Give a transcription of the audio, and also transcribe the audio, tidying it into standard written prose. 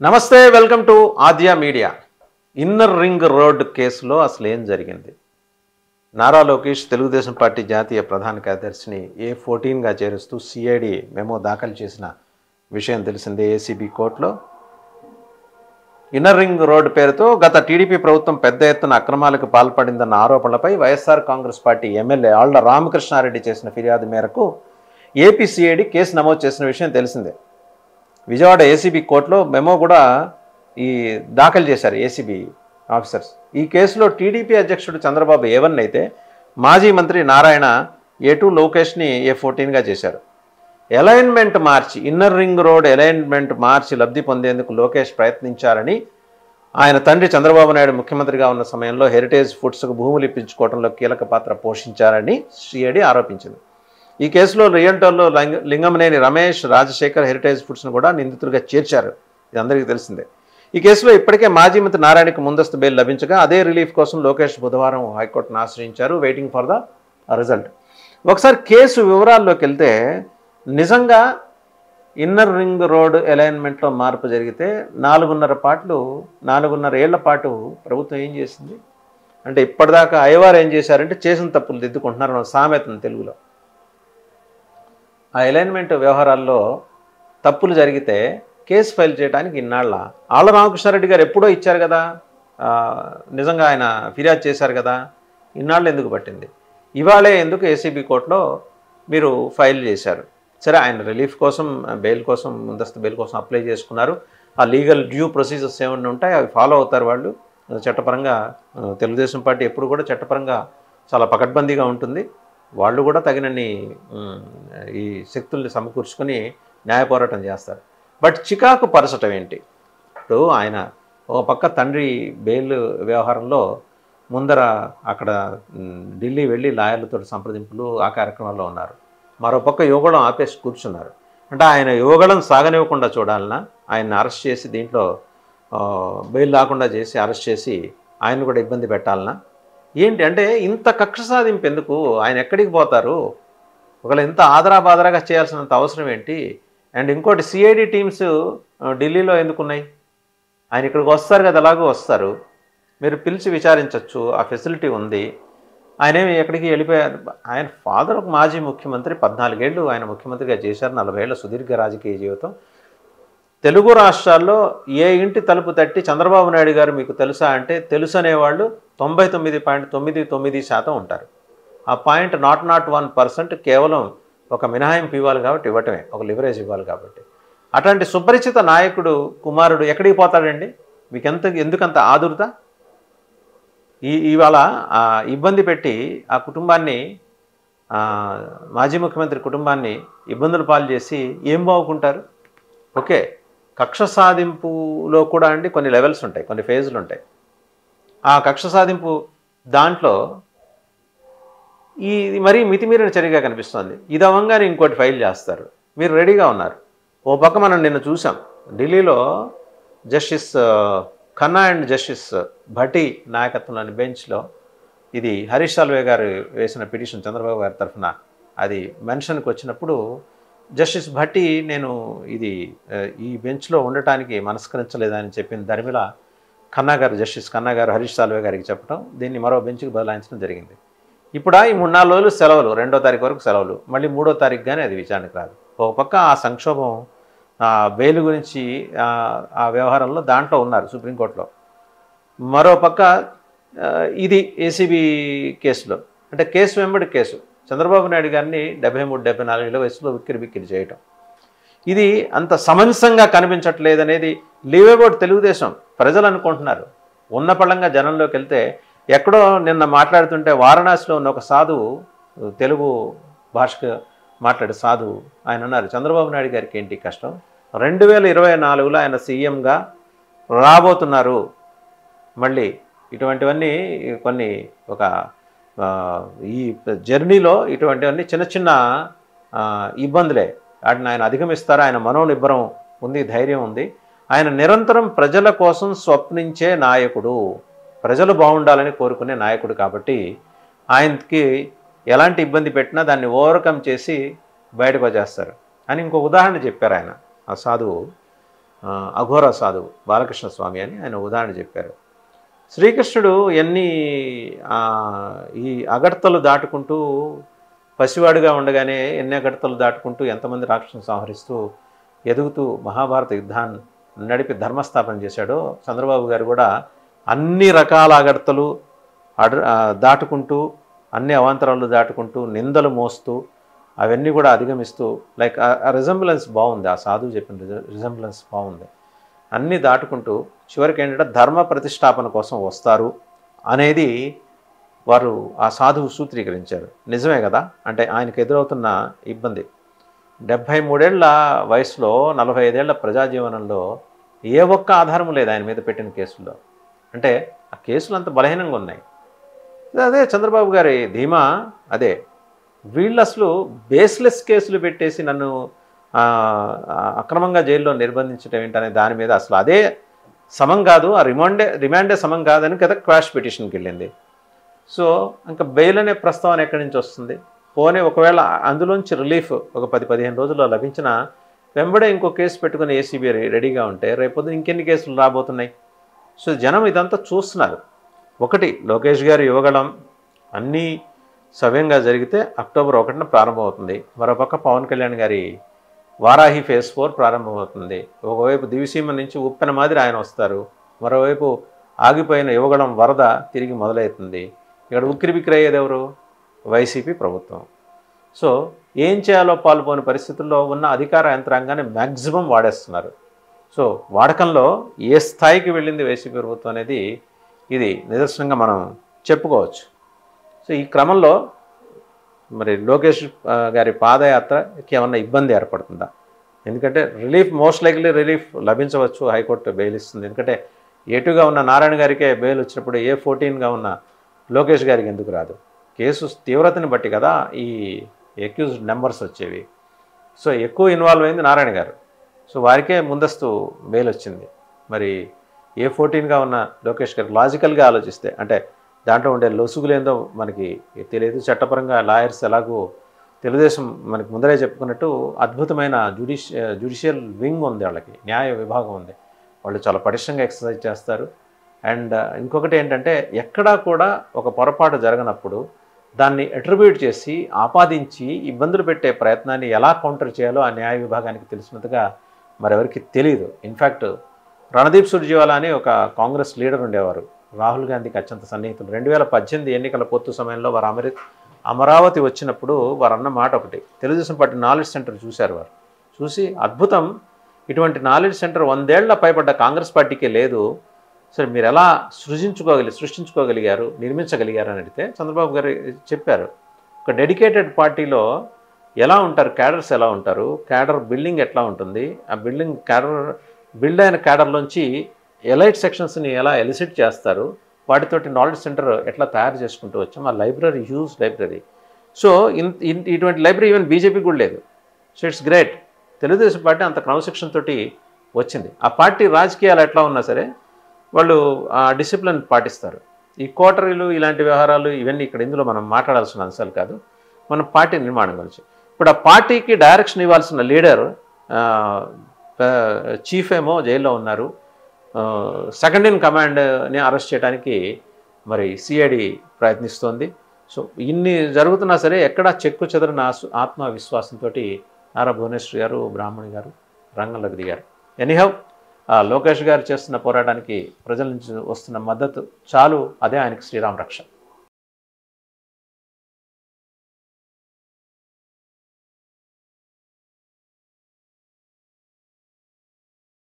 నమస్తే, welcome to Aadya media. Inner ring road కేసులో అసలు ఏం జరిగింది? నారా లోకేష్ తెలుగుదేశం పార్టీ జాతీయ ప్రధాన కార్యదర్శిని A14గా చేరుస్తూ సిఐడి మెమో దాఖలు చేసిన విషయం తెలిసిందే. ఏసీబీ కోర్టులో ఇన్నర్ రింగ్ రోడ్ పేరుతో గత టీడీపీ ప్రభుత్వం పెద్ద ఎత్తున అక్రమాలకు పాల్పడిందన్న ఆరోపణలపై వైఎస్ఆర్ కాంగ్రెస్ పార్టీ ఎమ్మెల్యే ఆళ్ల రామకృష్ణారెడ్డి చేసిన ఫిర్యాదు మేరకు ఏపీ సిఐడి కేసు నమోదు చేసిన విషయం తెలిసిందే. విజయవాడ ఏసీబీ కోర్టులో మెమో కూడా దాఖలు చేశారు ఏసీబీ ఆఫీసర్స్. ఈ కేసులో టీడీపీ అధ్యక్షుడు చంద్రబాబు A1 అయితే మాజీ మంత్రి నారాయణ A2, లోకేష్ని A14గా చేశారు. అలైన్మెంట్ మార్చి ఇన్నర్ రింగ్ రోడ్ అలైన్మెంట్ మార్చి లబ్ధి పొందేందుకు లోకేష్ ప్రయత్నించారని, ఆయన తండ్రి చంద్రబాబు నాయుడు ముఖ్యమంత్రిగా ఉన్న సమయంలో హెరిటేజ్ ఫుడ్స్కు భూములు ఇప్పించుకోవడంలో కీలక పాత్ర పోషించారని సిఐడి ఆరోపించింది. ఈ కేసులో రియంటర్లో లింగమనేని రమేష్, రాజశేఖర్ హెరిటేజ్ ఫుడ్స్ను కూడా నిందితులుగా చేర్చారు. ఇది అందరికీ తెలిసిందే. ఈ కేసులో ఇప్పటికే మాజీ మంత్రి నారాయణకి ముందస్తు బెయిల్ లభించగా అదే రిలీఫ్ కోసం లోకేష్ బుధవారం హైకోర్టును ఆశ్రయించారు. Waiting for the result. ఒకసారి కేసు వివరాల్లోకి వెళ్తే, నిజంగా ఇన్నర్ రింగ్ రోడ్ అలైన్మెంట్లో మార్పు జరిగితే 4.5 ఏళ్ల పాటు ప్రభుత్వం ఏం చేసింది అంటే, ఇప్పటిదాకా అయ్యవారు ఏం చేశారంటే చేసిన తప్పులు దిద్దుకుంటున్నారు సామెతను తెలుగులో. ఆ అలైన్మెంట్ వ్యవహారాల్లో తప్పులు జరిగితే కేసు ఫైల్ చేయడానికి ఇన్నాళ్ళ ఆళ్ల రామకృష్ణారెడ్డి గారు ఎప్పుడో ఇచ్చారు కదా, నిజంగా ఆయన ఫిర్యాదు చేశారు కదా, ఇన్నాళ్ళు ఎందుకు పట్టింది? ఇవాళే ఎందుకు ఏసీబీ కోర్టులో మీరు ఫైల్ చేశారు? సరే, ఆయన రిలీఫ్ కోసం, బెయిల్ కోసం, ముందస్తు బెయిల్ కోసం అప్లై చేసుకున్నారు. ఆ లీగల్ డ్యూ ప్రొసీజర్స్ ఏమైనా ఉంటాయి, అవి ఫాలో అవుతారు వాళ్ళు చట్టపరంగా. తెలుగుదేశం పార్టీ ఎప్పుడు కూడా చట్టపరంగా చాలా పకడ్బందీగా ఉంటుంది. వాళ్ళు కూడా తగినన్ని ఈ శక్తుల్ని సమకూర్చుకొని న్యాయ పోరాటం చేస్తారు. బట్ చికాకు పరచటం ఏంటి? ఇప్పుడు ఆయన ఒక పక్క తండ్రి బెయిల్ వ్యవహారంలో ముందర అక్కడ ఢిల్లీ వెళ్ళి లాయర్లతో సంప్రదింపులు ఆ కార్యక్రమాల్లో ఉన్నారు. మరో పక్క యువగళం ఆపేసి కూర్చున్నారు. అంటే ఆయన యువగళం సాగనివ్వకుండా చూడాలన్నా, ఆయన్ని అరెస్ట్ చేసి దీంట్లో బెయిల్ రాకుండా చేసి అరెస్ట్ చేసి ఆయన కూడా ఇబ్బంది పెట్టాలన్నా ఏంటి? అంటే ఇంత కక్ష సాధింపు ఎందుకు? ఆయన ఎక్కడికి పోతారు? ఒకవేళ ఇంత ఆదరాబాదరాగా చేయాల్సినంత అవసరం ఏంటి? అండ్ ఇంకోటి, సిఐడి టీమ్స్ ఢిల్లీలో ఎందుకున్నాయి? ఆయన ఇక్కడికి వస్తారు కదా, ఎలాగో వస్తారు, మీరు పిలిచి విచారించవచ్చు, ఆ ఫెసిలిటీ ఉంది. ఆయన ఏమి ఎక్కడికి వెళ్ళిపోయారు? ఆయన ఫాదర్ ఒక మాజీ ముఖ్యమంత్రి, 14 ఏళ్ళు ఆయన ముఖ్యమంత్రిగా చేశారు, 40 ఏళ్ల సుదీర్ఘ రాజకీయ జీవితం. తెలుగు రాష్ట్రాల్లో ఏ ఇంటి తలుపు తట్టి చంద్రబాబు నాయుడు గారు మీకు తెలుసా అంటే తెలుసు అనేవాళ్ళు 99.99% ఉంటారు. ఆ 0.01% కేవలం ఒక మినహాయింపు ఇవ్వాలి కాబట్టి ఇవ్వటమే, ఒక లివరేజ్ ఇవ్వాలి కాబట్టి. అటువంటి సుపరిచిత నాయకుడు కుమారుడు ఎక్కడికి పోతాడండి? మీకు ఎందుకంత ఆదుర్త? ఇవాళ ఇబ్బంది పెట్టి ఆ కుటుంబాన్ని, మాజీ ముఖ్యమంత్రి కుటుంబాన్ని ఇబ్బందులు పాలు చేసి ఏం బాగుకుంటారు? ఓకే, కక్ష సాధింపులో కూడా అండి కొన్ని లెవెల్స్ ఉంటాయి, కొన్ని ఫేజులు ఉంటాయి. ఆ కక్ష సాధింపు దాంట్లో ఇది మరీ మితిమీరిన చర్యగా కనిపిస్తుంది. ఇది అవ్వంగానే ఇంకోటి ఫైల్ చేస్తారు. మీరు రెడీగా ఉన్నారు. ఓ పక్క మనం నిన్న చూసాం, ఢిల్లీలో justice Khanna and justice Bhatti నాయకత్వంలోని బెంచ్లో ఇది హరీష్ సాల్వే గారు వేసిన పిటిషన్ చంద్రబాబు గారి తరఫున అది మెన్షన్కి వచ్చినప్పుడు జస్టిస్ భట్టి నేను ఈ బెంచ్లో ఉండటానికి మనస్కరించలేదని చెప్పిన దరిమిల జస్టిస్ ఖన్నా గారు హరీష్ సాల్వే గారికి చెప్పడం, దీన్ని మరో బెంచ్కి బదలాయించడం జరిగింది. ఇప్పుడు ఈ 3-4 రోజులు సెలవులు, 2వ తారీఖు వరకు సెలవులు, మళ్ళీ 3వ తారీఖు కానీ అది విచారణకు రాదు. ఒక పక్క ఆ సంక్షోభం, బెయిల్ గురించి ఆ వ్యవహారంలో దాంట్లో ఉన్నారు సుప్రీంకోర్టులో. మరో పక్క ఇది ఏసీబీ కేసులో, అంటే కేసు వెంబడి కేసు, చంద్రబాబు నాయుడు గారిని 73-74 ఏళ్ల వయసులో బిక్కిరి చేయటం, ఇది అంత సమంజసంగా కనిపించట్లేదనేది లీవ్ అబౌట్ తెలుగుదేశం ప్రజలు అనుకుంటున్నారు. ఉన్న పళ్ళంగా జనంలోకి వెళ్తే, ఎక్కడో నిన్న మాట్లాడుతుంటే వారణాసిలో ఉన్న ఒక సాధువు, తెలుగు భాషకు మాట్లాడే సాధువు, ఆయన అన్నారు చంద్రబాబు నాయుడు గారికి ఏంటి కష్టం, 2024లో ఆయన సీఎంగా రాబోతున్నారు. మళ్ళీ ఇటువంటివన్నీ కొన్ని ఒక ఈ జర్నీలో ఇటువంటివన్నీ చిన్న చిన్న ఇబ్బందులే, వాటిని ఆయన అధిగమిస్తారు. ఆయన మనోనిబ్బరం ఉంది, ధైర్యం ఉంది. ఆయన నిరంతరం ప్రజల కోసం స్వప్నించే నాయకుడు, ప్రజలు బాగుండాలని కోరుకునే నాయకుడు. కాబట్టి ఆయనకి ఎలాంటి ఇబ్బంది పెట్టినా దాన్ని ఓవర్కమ్ చేసి బయటకు వచ్చేస్తారు అని ఇంకో ఉదాహరణ చెప్పారు ఆయన, ఆ సాధువు. అఘోర సాధువు బాలకృష్ణ స్వామి అని ఆయన ఉదాహరణ చెప్పారు. శ్రీకృష్ణుడు ఈ అగడ్తలు దాటుకుంటూ పసివాడిగా ఉండగానే ఎన్ని అగడ్తలు దాటుకుంటూ ఎంతమంది రాక్షసులను సంహరిస్తూ ఎదుగుతూ మహాభారత యుద్ధాన్ని నడిపి ధర్మస్థాపన చేశాడో, చంద్రబాబు గారు కూడా అన్ని రకాల అగడ్తలు దాటుకుంటూ అన్ని అవాంతరాలు దాటుకుంటూ నిందలు మోస్తూ అవన్నీ కూడా అధిగమిస్తూ లైక్ ఆ రిజంబ్లెన్స్ బాగుంది, ఆ సాధువు చెప్పిన రిజంబ్లెన్స్ బాగుంది. అన్నీ దాటుకుంటూ చివరికి ఏంటంటే ధర్మ ప్రతిష్టాపన కోసం వస్తారు అనేది వారు ఆ సాధువు సూత్రీకరించారు. నిజమే కదా. అంటే ఆయనకు ఎదురవుతున్న ఇబ్బంది 73 ఏళ్ల వయసులో 45 ఏళ్ల ప్రజాజీవనంలో ఏ ఒక్క ఆధారం లేదు ఆయన మీద పెట్టిన కేసుల్లో. అంటే ఆ కేసులు అంత బలహీనంగా ఉన్నాయి. అదే చంద్రబాబు గారి ధీమా అదే. వీళ్ళు అసలు బేస్లెస్ కేసులు పెట్టేసి నన్ను అక్రమంగా జైల్లో నిర్బంధించడం ఏంటనే దాని మీద అసలు అదే సమం కాదు, ఆ రిమాండే సమం కాదని కదా క్వాష్ పిటిషన్కి వెళ్ళింది. సో ఇంకా బెయిల్ అనే ప్రస్తావన ఎక్కడి నుంచి వస్తుంది? పోనీ ఒకవేళ అందులోంచి రిలీఫ్ ఒక 10-15 రోజుల్లో లభించిన వెంబడే ఇంకో కేసు పెట్టుకుని ఏసీబీ రెడీగా ఉంటే రేపొద్దు ఇంకెన్ని కేసులు రాబోతున్నాయి. సో జనం ఇదంతా చూస్తున్నారు. ఒకటి, లోకేష్ గారు యువగళం అన్నీ సవ్యంగా జరిగితే అక్టోబర్ 1న ప్రారంభమవుతుంది. మరోపక్క పవన్ కళ్యాణ్ గారి వారాహి ఫేజ్ 4 ప్రారంభమవుతుంది. ఒకవైపు దివిసీమ నుంచి ఉప్పెన మాదిరి ఆయన వస్తారు, మరోవైపు ఆగిపోయిన యువగళం వరద తిరిగి మొదలవుతుంది. ఇక్కడ ఉక్కిరిబిక్కిరి అయ్యేది ఎవరు? వైసీపీ ప్రభుత్వం. సో ఏం చేయాలో పాల్పోని పరిస్థితుల్లో ఉన్న అధికార యంత్రాంగాన్ని మ్యాక్సిమం వాడేస్తున్నారు. సో వాడకంలో ఏ స్థాయికి వెళ్ళింది వైసీపీ ప్రభుత్వం అనేది ఇది నిదర్శనంగా మనం చెప్పుకోవచ్చు. సో ఈ క్రమంలో మరి లోకేష్ గారి పాదయాత్రకి ఏమన్నా ఇబ్బంది ఏర్పడుతుందా? ఎందుకంటే మోస్ట్ లైక్లీ రిలీఫ్ లభించవచ్చు, హైకోర్టు బెయిల్ ఇస్తుంది. ఎందుకంటే A2గా ఉన్న నారాయణ గారికే బెయిల్ వచ్చినప్పుడు A14గా ఉన్న లోకేష్ గారికి ఎందుకు రాదు? కేసు తీవ్రతని బట్టి కదా ఈ అక్యూజ్డ్ నెంబర్స్ వచ్చేవి. సో ఎక్కువ ఇన్వాల్వ్ అయింది నారాయణ గారు. సో వారికే ముందస్తు బెయిల్ వచ్చింది. మరి A14గా ఉన్న లోకేష్ గారు లాజికల్గా ఆలోచిస్తే, అంటే దాంట్లో ఉండే లొసుగులేందో మనకి తెలియదు. చట్టపరంగా లాయర్స్ ఎలాగో తెలుగుదేశం మనకి ముందరే చెప్పుకున్నట్టు అద్భుతమైన జ్యుడిషియల్ వింగ్ ఉంది, వాళ్ళకి న్యాయ విభాగం ఉంది. వాళ్ళు చాలా పటిష్టంగా ఎక్సర్సైజ్ చేస్తారు. అండ్ ఇంకొకటి ఏంటంటే ఎక్కడా కూడా ఒక పొరపాటు జరగనప్పుడు దాన్ని అట్రిబ్యూట్ చేసి ఆపాదించి ఇబ్బందులు పెట్టే ప్రయత్నాన్ని ఎలా కౌంటర్ చేయాలో ఆ న్యాయ విభాగానికి తెలిసినట్టుగా మరెవరికి తెలియదు. ఇన్ఫ్యాక్ట్ రణదీప్ సుర్జేవాలా అని ఒక కాంగ్రెస్ లీడర్ ఉండేవారు, రాహుల్ గాంధీకి అత్యంత సన్నిహితులు. 2018 ఎన్నికల పొత్తు సమయంలో వారు అమరావతి వచ్చినప్పుడు వారు అన్న మాట ఒకటి, తెలుగుదేశం పార్టీ నాలెడ్జ్ సెంటర్ చూశారు. వారు చూసి అద్భుతం, ఇటువంటి నాలెడ్జ్ సెంటర్ 100 ఏళ్ల పైబడ్డ కాంగ్రెస్ పార్టీకే లేదు, సరే మీరు ఎలా సృష్టించుకోగలిగారు, నిర్మించగలిగారు అని అడిగితే చంద్రబాబు గారు చెప్పారు, ఒక డెడికేటెడ్ పార్టీలో ఎలా ఉంటారు, క్యాడర్స్ ఎలా ఉంటారు, క్యాడర్ బిల్డింగ్ ఎట్లా ఉంటుంది, ఆ బిల్డ్ అయిన క్యాడర్లోంచి ఎలైట్ సెక్షన్స్ని ఎలా ఎలిసిట్ చేస్తారు, వాటితోటి నాలెడ్జ్ సెంటర్ ఎట్లా తయారు చేసుకుంటూ వచ్చాం. ఆ లైబ్రరీ హ్యూజ్ లైబ్రరీ. సో ఇటువంటి లైబ్రరీ ఈవెన్ బీజేపీకి కూడా లేదు. So it's great. Telugu Desam party అంత క్రమశిక్షణ తోటి వచ్చింది. ఆ పార్టీ రాజకీయాలు ఎట్లా ఉన్నా సరే వాళ్ళు ఆ డిసిప్లిన్ పాటిస్తారు. ఈ కోటరీలు ఇలాంటి వ్యవహారాలు ఇవన్నీ ఇక్కడ ఇందులో మనం మాట్లాడాల్సిన అంశాలు కాదు, మనం పార్టీ నిర్మాణం గురించి. ఇప్పుడు ఆ పార్టీకి డైరెక్షన్ ఇవ్వాల్సిన లీడర్ చీఫ్ ఏమో జైల్లో ఉన్నారు, సెకండ్ ఇన్ కమాండ్ని అరెస్ట్ చేయడానికి మరి సిఐడి ప్రయత్నిస్తోంది. సో ఇన్ని జరుగుతున్నా సరే ఎక్కడా చెక్కు చెదరని ఆత్మవిశ్వాసంతో నారా భువనేశ్వర్ గారు, బ్రాహ్మణి గారు రంగంలోకి దిగారు. ఎనీహౌ లోకేష్ గారు చేస్తున్న పోరాటానికి ప్రజల నుంచి వస్తున్న మద్దతు చాలు, అదే ఆయనకి శ్రీరామ రక్ష.